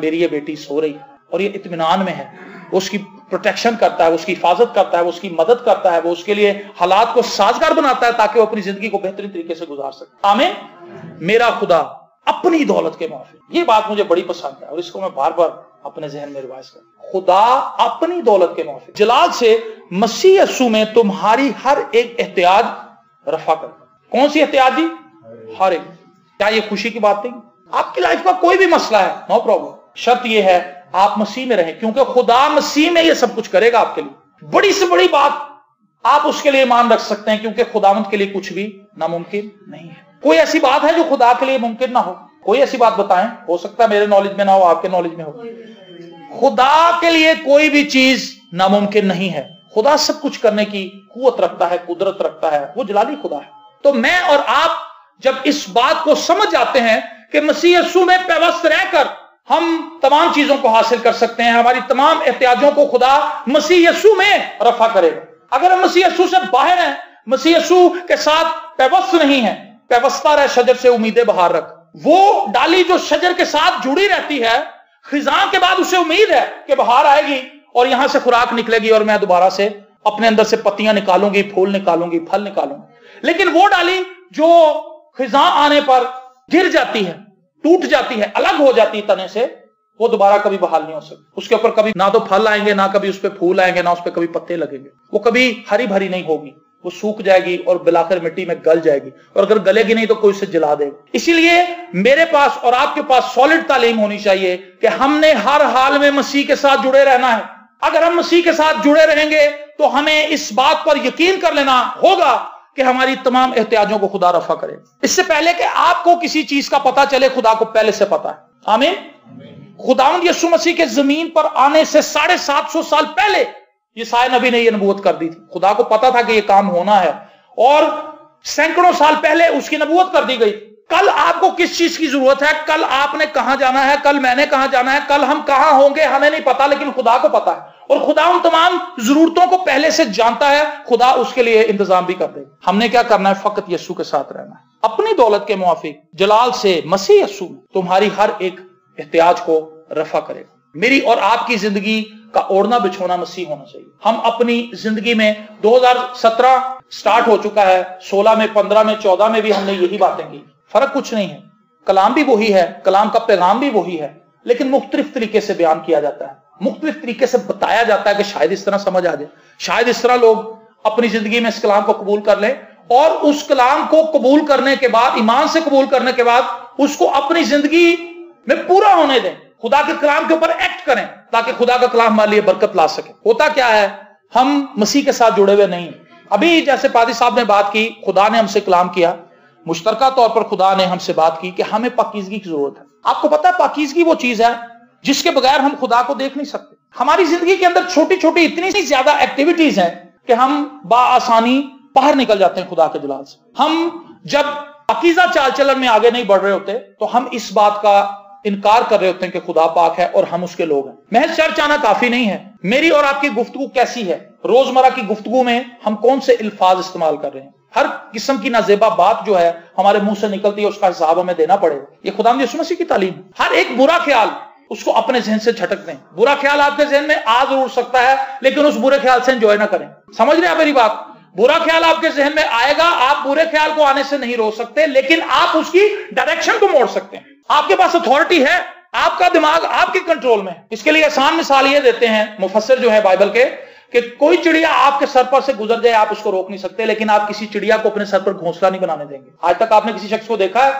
میری یہ بیٹی سو رہی ہے اور یہ اطمینان میں ہے. وہ اس کی پروٹیکشن کرتا ہے, وہ اس کی حفاظت کرتا ہے, وہ اس کی مدد کرتا ہے, وہ اس کے لیے حالات کو سازگار بناتا ہے تاکہ وہ اپنی زندگی کو بہترین طریقے سے گزار سکے. آمین. میرا خدا اپنی دولت کے موافق, یہ بات مجھے بڑی پسند ہے اور اس کو میں بار بار اپنے ذہن میں ریوائز کرتا ہوں. خدا اپنی دولت کے موافق جلال سے مسیح یسوع میں تمہاری ہر ایک احتیاج رفع کرتا. کون سی احتیاج جی؟ ہر ایک. کیا یہ خوشی کی بات نہیں؟ آپ کی لائف کا کوئی بھی مسئلہ ہے, نو پرابلم. شرط یہ ہے آپ مسیح میں رہیں, کیونکہ خدا مسیح میں یہ سب کچھ کرے گا آپ کے لیے. بڑی سے بڑی بات آپ اس کے لیے ایمان رکھ سکتے ہیں, کیونکہ خداوند کے لیے کچھ بھی ناممکن نہیں ہے. کوئی ایسی بات ہے جو خدا کے لیے ممکن نہ ہو؟ کوئی ایسی بات بتائیں. ہو سکتا ہے میرے نالج میں نہ ہو, آپ کے نالج میں ہو. خدا کے لیے کوئی بھی چیز ناممکن نہیں ہے. خدا سب کچھ کرنے کی قوت رکھتا ہے, قدرت رکھتا ہے. وہ جلالی خدا ہے. تو میں اور آپ جب اس بات کو سمجھ جاتے ہیں کہ مسیح یسوع میں پیوست رہ کر ہم تمام چیزوں کو حاصل کر سکتے ہیں, ہماری تمام احتیاجوں کو خدا مسیح یسوع میں رفع کرے گا. اگر ہم مسیح یسوع سے باہر ہیں, مسیح یسوع کے ساتھ پیوست نہیں ہیں, پیوستہ رہ شجر سے امیدیں بہار رکھ. وہ ڈالی جو شجر کے ساتھ جڑی رہتی ہے, خزاں کے بعد اسے امید ہے کہ بہار آئے گی اور یہاں سے خوراک نکلے گی اور میں دوبارہ سے اپنے اندر سے پتیاں نکالوں گی, پھول نکالوں گی, پھل نکالوں گی. لیکن وہ ڈالی جو خزاں آنے پر گر جاتی ہے, ٹوٹ جاتی ہے, الگ ہو جاتی ہے تنے سے, وہ دوبارہ کبھی بحال نہیں ہو سکتی. اس کے اوپر کبھی نہ تو پھل آئیں گے, نہ کبھی اس پہ پھول آئیں گے, نہ اس پہ کبھی پتے لگیں گے. وہ کبھی ہری بھری نہیں ہوگی, وہ سوکھ جائے گی اور بلاخر مٹی میں گل جائے گی, اور اگر گلے گی نہیں تو کوئی اسے جلا دے گا. اسی لیے میرے پاس اور آپ کے پاس سالڈ تعلیم ہونی چاہیے کہ ہم نے ہر حال میں مسیح کے ساتھ جڑے رہنا ہے. اگر ہم مسیح کے ساتھ جڑے رہیں گے تو ہمیں اس بات پر یقین کر لینا ہوگا کہ ہماری تمام احتیاجوں کو خدا رفع کرے. اس سے پہلے کہ آپ کو کسی چیز کا پتہ چلے, خدا کو پہلے سے پتا ہے. آمین. خداوند یسوع مسیح کے زمین پر آنے سے 750 سال پہلے یسایا نبی نے یہ نبوت کر دی تھی. خدا کو پتا تھا کہ یہ کام ہونا ہے, اور سینکڑوں سال پہلے اس کی نبوت کر دی گئی. کل آپ کو کس چیز کی ضرورت ہے, کل آپ نے کہاں جانا ہے, کل میں نے کہاں جانا ہے, کل ہم کہاں ہوں گے, ہمیں نہیں پتا, لیکن خدا کو پتا ہے. اور خدا ان تمام ضرورتوں کو پہلے سے جانتا ہے. خدا اس کے لیے انتظام بھی کر دے گا. ہم نے کیا کرنا ہے؟ فقط یسوع کے ساتھ رہنا ہے, اپنی دولت کے موافق جلال سے مسیح یسوع تمہاری ہر ایک احتیاج کو رفع کرے گا. میری اور آپ کی زندگی کا اوڑھنا بچھونا مسیح ہونا چاہیے. ہم اپنی زندگی میں 2017 سٹارٹ ہو چکا ہے, 16 میں, 15 میں, 14 میں بھی ہم نے یہی باتیں کی. فرق کچھ نہیں ہے, کلام بھی وہی ہے, کلام کا پیغام بھی وہی ہے, لیکن مختلف طریقے سے بیان کیا جاتا ہے, مختلف طریقے سے بتایا جاتا ہے کہ شاید اس طرح سمجھ آ جائے, شاید اس طرح لوگ اپنی زندگی میں اس کلام کو قبول کر لیں, اور اس کلام کو قبول کرنے کے بعد, ایمان سے قبول کرنے کے بعد, اس کو اپنی زندگی میں پورا ہونے دیں. خدا کے کلام کے اوپر ایکٹ کریں تاکہ خدا کا کلام ہمارے لیے برکت لا سکے. ہوتا کیا ہے, ہم مسیح کے ساتھ جڑے ہوئے نہیں. ابھی جیسے پادری صاحب نے بات کی, خدا نے ہم سے کلام کیا, مشترکہ طور پر خدا نے ہم سے بات کی کہ ہمیں پاکیزگی کی ضرورت ہے. آپ کو پتا ہے پاکیزگی وہ چیز ہے جس کے بغیر ہم خدا کو دیکھ نہیں سکتے. ہماری زندگی کے اندر چھوٹی چھوٹی اتنی زیادہ ایکٹیویٹیز ہیں کہ ہم بآسانی باہر نکل جاتے ہیں خدا کے جلال سے. ہم جب پاکیزہ چال چلن میں آگے نہیں بڑھ رہے ہوتے تو ہم اس بات کا انکار کر رہے ہوتے ہیں کہ خدا پاک ہے اور ہم اس کے لوگ ہیں. محض چرچ آنا کافی نہیں ہے. میری اور آپ کی گفتگو کیسی ہے؟ روزمرہ کی گفتگو میں ہم کون سے الفاظ استعمال کر رہے ہیں؟ ہر قسم کی نازیبا بات جو ہے ہمارے منہ سے نکلتی ہے, اس کا حساب ہمیں دینا پڑے گا. یہ خدا یسوع مسیح کی تعلیم. ہر ایک برا خیال اس کو اپنے ذہن سے جھٹک دیں. برا خیال آپ کے ذہن میں آ ضرور سکتا ہے, لیکن اس برے خیال سے انجوائے نہ کریں. سمجھ رہے ہیں میری بات؟ برا خیال آپ کے ذہن میں آئے گا, آپ برے خیال کو آنے سے نہیں روک سکتے, لیکن آپ اس کی ڈائریکشن کو موڑ سکتے ہیں. آپ کے پاس اتھارٹی ہے, آپ کا دماغ آپ کے کنٹرول میں. اس کے لیے آسان مثال یہ دیتے ہیں مفسر جو ہے بائبل کے, کہ کوئی چڑیا آپ کے سر پر سے گزر جائے, آپ اس کو روک نہیں سکتے, لیکن آپ کسی چڑیا کو اپنے سر پر گھونسلہ نہیں بنانے دیں گے. آج تک آپ نے کسی شخص کو دیکھا ہے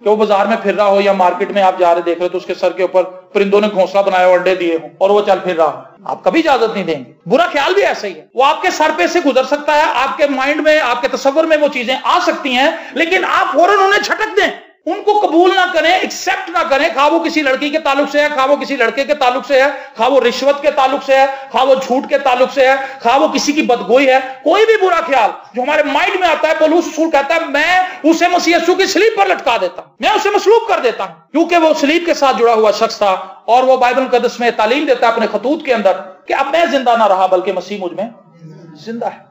کہ وہ بازار میں پھر رہا ہو یا مارکیٹ میں آپ جا رہے دیکھ رہے تو اس کے سر کے اوپر پرندوں نے گھونسلہ بنایا ہو, انڈے دیے ہوں, اور وہ چل پھر رہا ہو؟ آپ کبھی اجازت نہیں دیں گے. برا خیال بھی ایسا ہی ہے, وہ آپ کے سر پہ سے گزر سکتا ہے, آپ کے مائنڈ میں, آپ کے تصور میں وہ چیزیں آ سکتی ہیں, لیکن آپ فوراً انہیں جھٹک دیں, ان کو قبول نہ کریں, ایکسپٹ نہ کریں. خواہ وہ کسی لڑکی کے تعلق سے ہے, خواہ وہ کسی لڑکے کے تعلق سے ہے, خواہ وہ رشوت کے تعلق سے ہے, خواہ وہ جھوٹ کے تعلق سے ہے, خواہ وہ کسی کی بدگوئی ہے. کوئی بھی برا خیال جو ہمارے مائنڈ میں آتا ہے, پولس رسول کہتا ہے میں اسے مسیح یسوع کی صلیب پر لٹکا دیتا ہوں, میں اسے مصلوب کر دیتا ہوں, کیونکہ وہ صلیب کے ساتھ جڑا ہوا شخص تھا. اور وہ بائبل مقدس میں تعلیم دیتا ہے اپنے خطوط کے اندر کہ اب میں زندہ نہ رہا بلکہ مسیح مجھ میں زندہ ہے.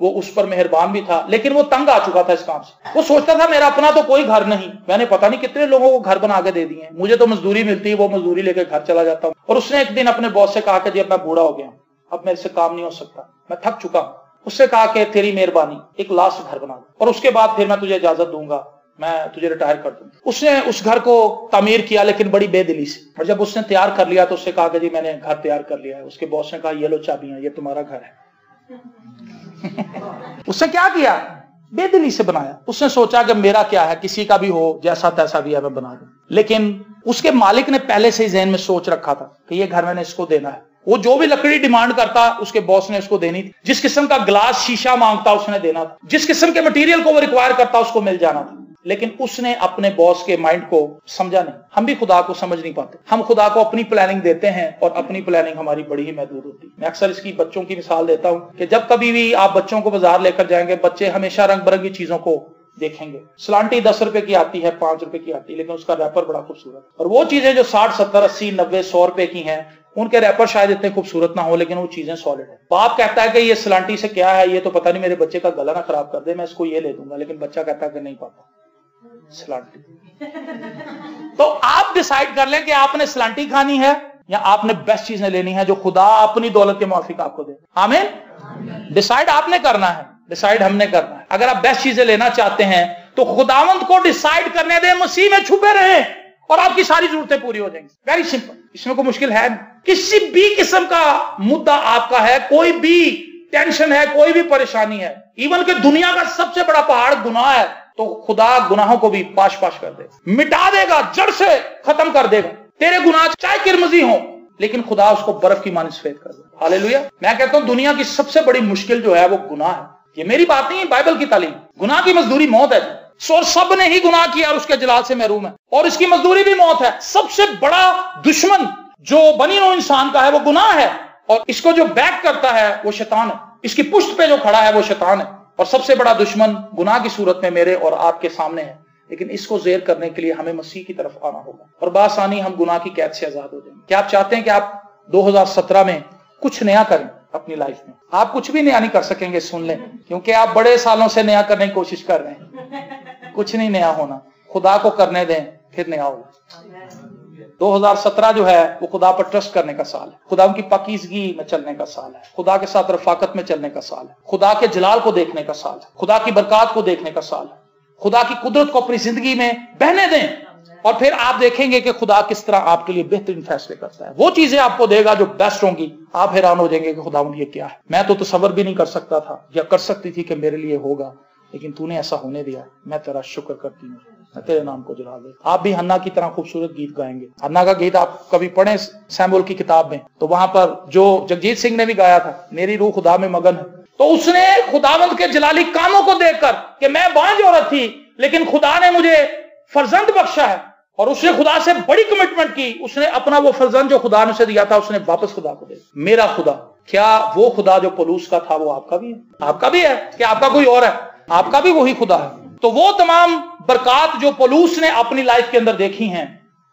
وہ اس پر مہربان بھی تھا، لیکن وہ تنگ آ چکا تھا اس کام سے. وہ سوچتا تھا میرا اپنا تو کوئی گھر نہیں، میں نے پتہ نہیں کتنے لوگوں کو گھر بنا کے دے دیے ہیں، مجھے تو مزدوری ملتی ہے، وہ مزدوری لے کے گھر چلا جاتا ہوں. اور اس نے ایک دن اپنے باس سے کہا کہ جی اب میں بوڑھا ہو گیا ہوں، اب میرے سے کام نہیں ہو سکتا، میں تھک چکا ہوں. اس سے کہا کہ تیری مہربانی ایک لاسٹ گھر بنا دو اور اس کے بعد پھر میں تجھے اجازت دوں گا، میں تجھے ریٹائر کر دوں. اس نے اس گھر کو تعمیر کیا لیکن بڑی بے دلی سے، اور جب اس نے تیار کر لیا تو اس سے کہا کہ جی میں نے گھر تیار کر لیا ہے. اس کے باس نے کہا یہ لو چابیاں، یہ تمہارا گھر ہے. اس نے کیا کیا؟ بے دلی سے بنایا. اس نے سوچا کہ میرا کیا ہے، کسی کا بھی ہو جیسا تیسا بھی ہے میں بنا دوں. لیکن اس کے مالک نے پہلے سے ہی ذہن میں سوچ رکھا تھا کہ یہ گھر میں نے اس کو دینا ہے. وہ جو بھی لکڑی ڈیمانڈ کرتا اس کے باس نے اس کو دینی تھی، جس قسم کا گلاس شیشہ مانگتا اس نے دینا تھا، جس قسم کے مٹیریل کو وہ ریکوائر کرتا اس کو مل جانا تھا. لیکن اس نے اپنے باس کے مائنڈ کو سمجھا نہیں. ہم بھی خدا کو سمجھ نہیں پاتے، ہم خدا کو اپنی پلاننگ دیتے ہیں اور اپنی پلاننگ ہماری بڑی ہی محدود ہوتی ہے. میں اکثر اس کی بچوں کی مثال دیتا ہوں کہ جب کبھی بھی آپ بچوں کو بازار لے کر جائیں گے، بچے ہمیشہ رنگ برنگی چیزوں کو دیکھیں گے. سلانٹی 10 روپے کی آتی ہے، 5 روپے کی آتی ہے، لیکن اس کا ریپر بڑا خوبصورت. اور وہ چیزیں جو 60 70 80 90 100 روپے کی ہیں، ان کے ریپر شاید اتنے خوبصورت نہ ہو لیکن وہ چیزیں سالڈ ہیں. باپ کہتا ہے کہ یہ سلانٹی سے کیا ہے، یہ تو پتہ نہیں میرے بچے کا گلا نہ خراب کر دے، میں اس کو یہ لے دوں گا. لیکن بچہ کہتا ہے کہ نہیں پاپا سلانٹی. تو آپ ڈیسائیڈ کر لیں کہ آپ نے سلانٹی کھانی ہے یا آپ نے بیسٹ چیزیں لینی ہے جو خدا اپنی دولت کے موافق آپ کو دے. آمین. ڈیسائیڈ آپ نے کرنا ہے، ڈیسائیڈ ہم نے کرنا ہے. اگر آپ بیسٹ چیزیں لینا چاہتے ہیں تو خداوند کو ڈیسائیڈ کرنے دیں، مسیح میں چھپے رہیں اور آپ کی ساری ضرورتیں پوری ہو جائیں گی. ویری سمپل، اس میں کوئی مشکل ہے نہیں. کسی بھی قسم کا مدعا آپ کا ہے، کوئی بھی ٹینشن ہے، کوئی بھی پریشانی ہے، ایون کہ دنیا کا سب سے بڑا پہاڑ گناہ ہے، تو خدا گناہوں کو بھی پاش پاش کر دے، مٹا دے گا، جڑ سے ختم کر دے گا. تیرے گناہ چاہے کرمزی ہوں لیکن خدا اس کو برف کی مانند سفید کر دے. ہاللیلویہ. میں کہتا ہوں دنیا کی سب سے بڑی مشکل جو ہے وہ گناہ ہے. یہ میری بات نہیں ہے، بائبل کی تعلیم. گناہ کی مزدوری موت ہے. سو سب نے ہی گناہ کیا اور اس کے جلال سے محروم ہے، اور اس کی مزدوری بھی موت ہے. سب سے بڑا دشمن جو بنی نوع انسان کا ہے وہ گناہ ہے، اور اس کو جو بیک کرتا ہے وہ شیطان ہے. اس کی پشت پہ جو کھڑا ہے وہ شیطان ہے. اور سب سے بڑا دشمن گناہ کی صورت میں میرے اور آپ کے سامنے ہے. لیکن اس کو زیر کرنے کے لیے ہمیں مسیح کی طرف آنا ہوگا اور بآسانی ہم گناہ کی قید سے آزاد ہو جائیں گے. کیا آپ چاہتے ہیں کہ آپ 2017 میں کچھ نیا کریں اپنی لائف میں؟ آپ کچھ بھی نیا نہیں کر سکیں گے، سن لیں، کیونکہ آپ بڑے سالوں سے نیا کرنے کی کوشش کر رہے ہیں. کچھ نہیں نیا ہونا. خدا کو کرنے دیں پھر نیا ہوگا. 2017 جو ہے وہ خدا پر ٹرسٹ کرنے کا سال ہے، خدا ان کی پاکیزگی میں چلنے کا سال ہے، خدا کے ساتھ رفاقت میں چلنے کا سال ہے، خدا کے جلال کو دیکھنے کا سال ہے، خدا کی برکات کو دیکھنے کا سال ہے. خدا کی قدرت کو اپنی زندگی میں بہنے دیں اور پھر آپ دیکھیں گے کہ خدا کس طرح آپ کے لیے بہترین فیصلے کرتا ہے. وہ چیزیں آپ کو دے گا جو بیسٹ ہوں گی. آپ حیران ہو جائیں گے کہ خداوند یہ کیا ہے، میں تو تصور بھی نہیں کر سکتا تھا یا کر سکتی تھی کہ میرے لیے ہوگا، لیکن تو نے ایسا ہونے دیا. میں تیرا شکر کرتی ہوں، میں تیرے نام کو جلال دے. آپ بھی حنا کی طرح خوبصورت گیت گائیں گے. حنا کا گیت آپ کبھی پڑھیں سیموئیل کی کتاب میں، تو وہاں پر جو جگجیت سنگھ نے بھی گایا تھا، میری روح خدا میں مگن ہے، تو اس نے خداوند کے جلالی کاموں کو دیکھ کر کہ میں بانجھ عورت تھی لیکن خدا نے مجھے فرزند بخشا ہے، اور اس نے خدا سے بڑی کمٹمنٹ کی. اس نے اپنا وہ فرزند جو خدا نے اسے دیا تھا اس نے واپس خدا کو دے. میرا خدا، کیا وہ خدا جو پولوس کا تھا وہ آپ کا بھی ہے؟ آپ کا بھی ہے کہ آپ کا کوئی اور ہے؟ آپ کا بھی وہی خدا ہے. تو وہ تمام برکات جو پولوس نے اپنی لائف کے اندر دیکھی ہیں،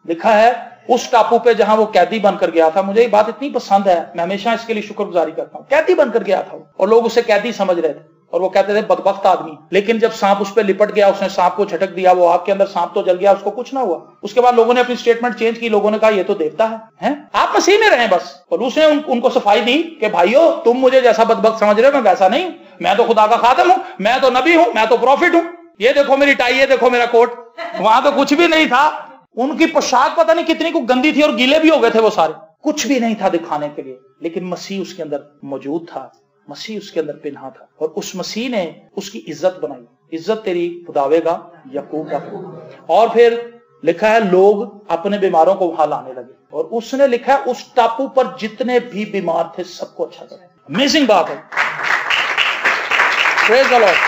لکھا ہے اس ٹاپو پہ جہاں وہ قیدی بن کر گیا تھا. مجھے یہ بات اتنی پسند ہے، میں ہمیشہ اس کے لیے شکر گزاری کرتا ہوں. قیدی بن کر گیا تھا اور لوگ اسے قیدی سمجھ رہے تھے اور وہ کہتے تھے بدبخت آدمی. لیکن جب سانپ اس پہ لپٹ گیا، اس نے سانپ کو جھٹک دیا، وہ آگ کے اندر سانپ تو جل گیا، اس کو کچھ نہ ہوا. اس کے بعد لوگوں نے اپنی سٹیٹمنٹ چینج کی، لوگوں نے کہا یہ تو دیوتا ہے. آپ مسیح میں رہیں بس. پولوس نے ان کو صفائی دی کہ بھائیو تم مجھے جیسا بدبخت سمجھ رہے ہو، میں ویسا نہیں. میں تو خدا کا خادم ہوں، میں تو نبی ہوں، میں تو پروفٹ ہوں. یہ دیکھو میری ٹائی، یہ دیکھو میرا کوٹ. وہاں تو کچھ بھی نہیں تھا. ان کی پوشاک پتہ نہیں کتنی کو گندی تھی اور گیلے بھی ہو گئے تھے وہ سارے. کچھ بھی نہیں تھا دکھانے کے لیے، لیکن مسیح اس کے اندر موجود تھا، مسیح اس کے اندر پنہا تھا، اور اس مسیح نے اس کی عزت بنائی. عزت تیری خداوے گا یعقوب کا. اور پھر لکھا ہے لوگ اپنے بیماروں کو وہاں لانے لگے، اور اس نے لکھا ہے اس ٹاپو پر جتنے بھی بیمار تھے سب کو اچھا کرے. امیزنگ بات ہے. پریز دی لارڈ.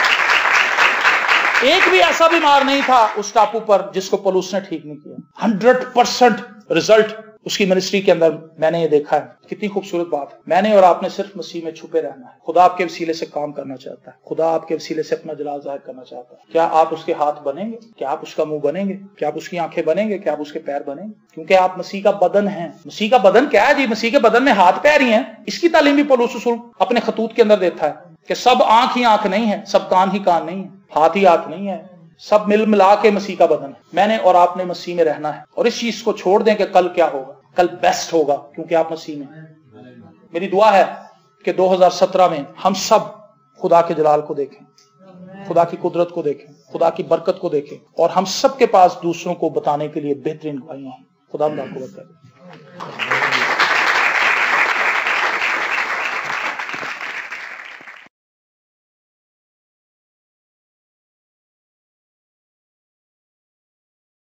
ایک بھی ایسا بیمار نہیں تھا اس ٹاپو پر جس کو پولوس نے ٹھیک نہیں کیا. 100% رزلٹ اس کی منسٹری کے اندر میں نے یہ دیکھا ہے. کتنی خوبصورت بات ہے. میں نے اور آپ نے صرف مسیح میں چھپے رہنا ہے. خدا آپ کے وسیلے سے کام کرنا چاہتا ہے. خدا آپ کے وسیلے سے اپنا جلال ظاہر کرنا چاہتا ہے. کیا آپ اس کے ہاتھ بنیں گے؟ کیا آپ اس کا منہ بنیں گے؟ کیا آپ اس کی آنکھیں بنیں گے؟ کیا آپ اس کے پیر بنیں گے؟ کیونکہ آپ مسیح کا بدن ہیں. مسیح کا بدن کیا ہے جی؟ مسیح کے بدن میں ہاتھ پیر ہی ہیں. اس کی تعلیم بھی پولس رسول اپنے خطوط کے اندر دیتا ہے. کہ سب آنکھ ہی آنکھ نہیں ہے، سب کان ہی کان نہیں ہے، ہاتھ ہی ہاتھ نہیں ہے، سب مل ملا کے مسیح کا بدن ہے۔ میں نے اور آپ نے مسیح میں رہنا ہے، اور اس چیز کو چھوڑ دیں کہ کل کیا ہوگا، کل بیسٹ ہوگا کیونکہ آپ مسیح میں ہیں۔ میری دعا ہے کہ 2017 میں ہم سب خدا کے جلال کو دیکھیں، خدا کی قدرت کو دیکھیں، خدا کی برکت کو دیکھیں، اور ہم سب کے پاس دوسروں کو بتانے کے لیے بہترین گواہیاں ہیں۔ خدا آپ کو برکت دے۔